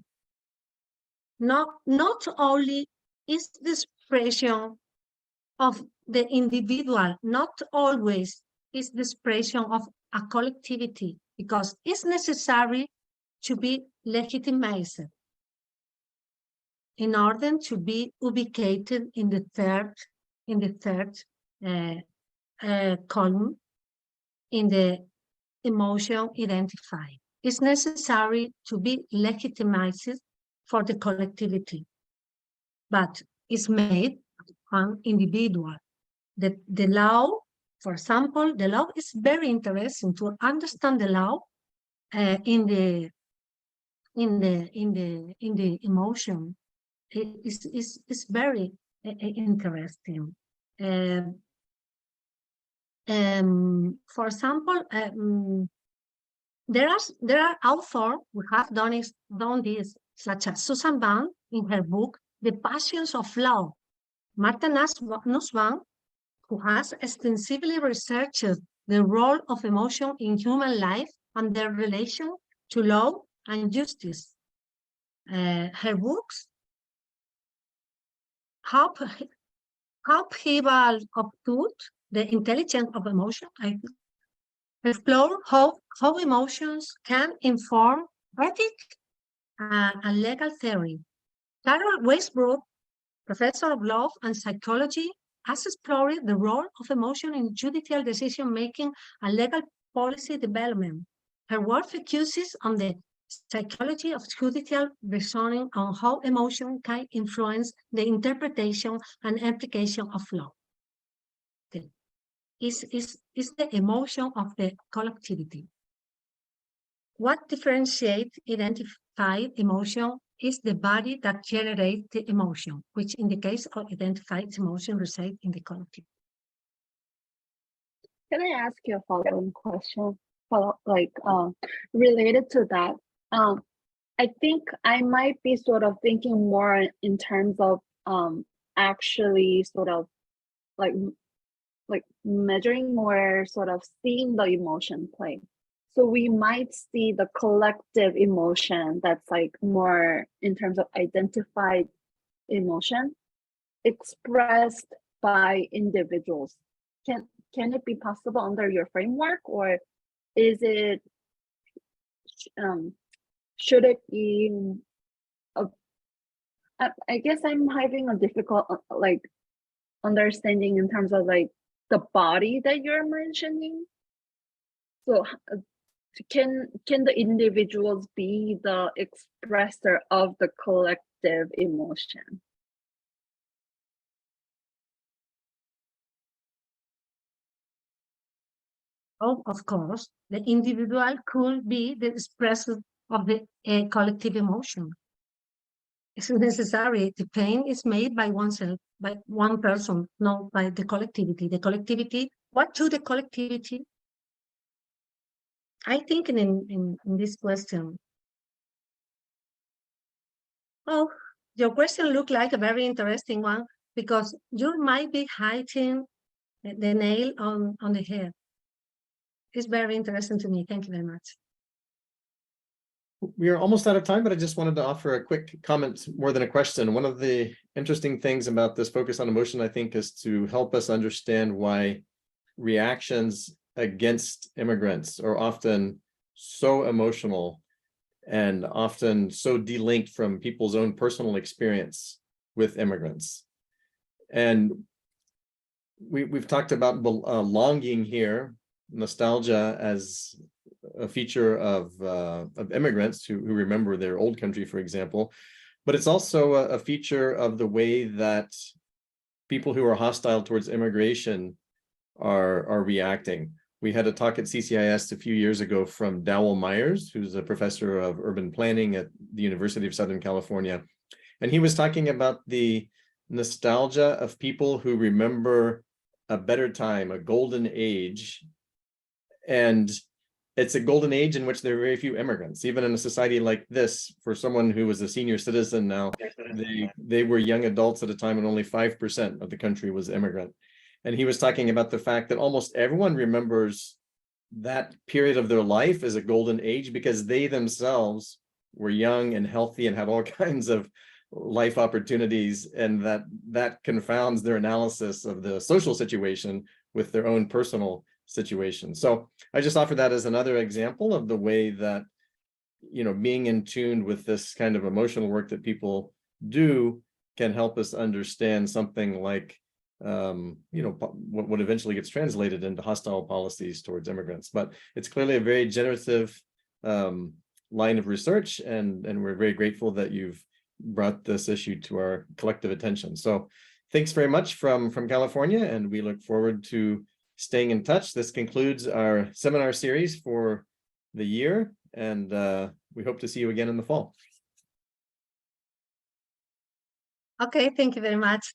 Not only is the expression of the individual, not always is the expression of a collectivity, because it's necessary to be legitimized in order to be ubicated in the third column in the emotion identified. It's necessary to be legitimized for the collectivity, but it's made on individual. The law, for example, the law is very interesting to understand the law in the emotion. It's very interesting. For example, there are authors who have done this, such as Susan Ban in her book The Passions of Law, Marta Nussbaum, who has extensively researched the role of emotion in human life and their relation to law and justice. Her books help people obtuse the intelligence of emotion. I explore how emotions can inform ethics and legal theory. Carol Westbrook, professor of law and psychology, has explored the role of emotion in judicial decision-making and legal policy development. Her work focuses on the psychology of judicial reasoning on how emotion can influence the interpretation and application of law. Okay. Is the emotion of the collectivity. What differentiates identified emotion is the body that generates the emotion, which in the case of identified emotion resides in the collective. Can I ask you a follow-up question? Related to that, I think I might be sort of thinking more in terms of actually sort of like measuring or sort of seeing the emotion play. So we might see the collective emotion that's like more in terms of identified emotion expressed by individuals. Can it be possible under your framework, or is it should it be I guess I'm having a difficult like understanding in terms of like the body that you're mentioning. So can the individuals be the expressor of the collective emotion? Oh, of course, the individual could be the expression of the collective emotion. It's necessary. The pain is made by oneself, by one person, not by the collectivity. The collectivity, what to the collectivity? I think in this question. Oh, your question looked like a very interesting one because you might be hitting the nail on the head. It's very interesting to me. Thank you very much. We are almost out of time, but I just wanted to offer a quick comment more than a question. One of the interesting things about this focus on emotion, I think, is to help us understand why reactions against immigrants are often so emotional and often so delinked from people's own personal experience with immigrants. And we've talked about longing here, nostalgia as a feature of immigrants who remember their old country, for example, but it's also a feature of the way that people who are hostile towards immigration are reacting. We had a talk at CCIS a few years ago from Dowell Myers, who's a professor of urban planning at the University of Southern California. And he was talking about the nostalgia of people who remember a better time, a golden age. And it's a golden age in which there are very few immigrants. Even in a society like this, for someone who was a senior citizen now, they were young adults at a time when only 5% of the country was immigrant. And he was talking about the fact that almost everyone remembers that period of their life as a golden age because they themselves were young and healthy and had all kinds of life opportunities, and that confounds their analysis of the social situation with their own personal situation. So I just offer that as another example of the way that, you know, being in tune with this kind of emotional work that people do can help us understand something like, you know, what eventually gets translated into hostile policies towards immigrants. But it's clearly a very generative line of research, and we're very grateful that you've brought this issue to our collective attention. So thanks very much from California, and we look forward to staying in touch. This concludes our seminar series for the year, and we hope to see you again in the fall. Okay, thank you very much.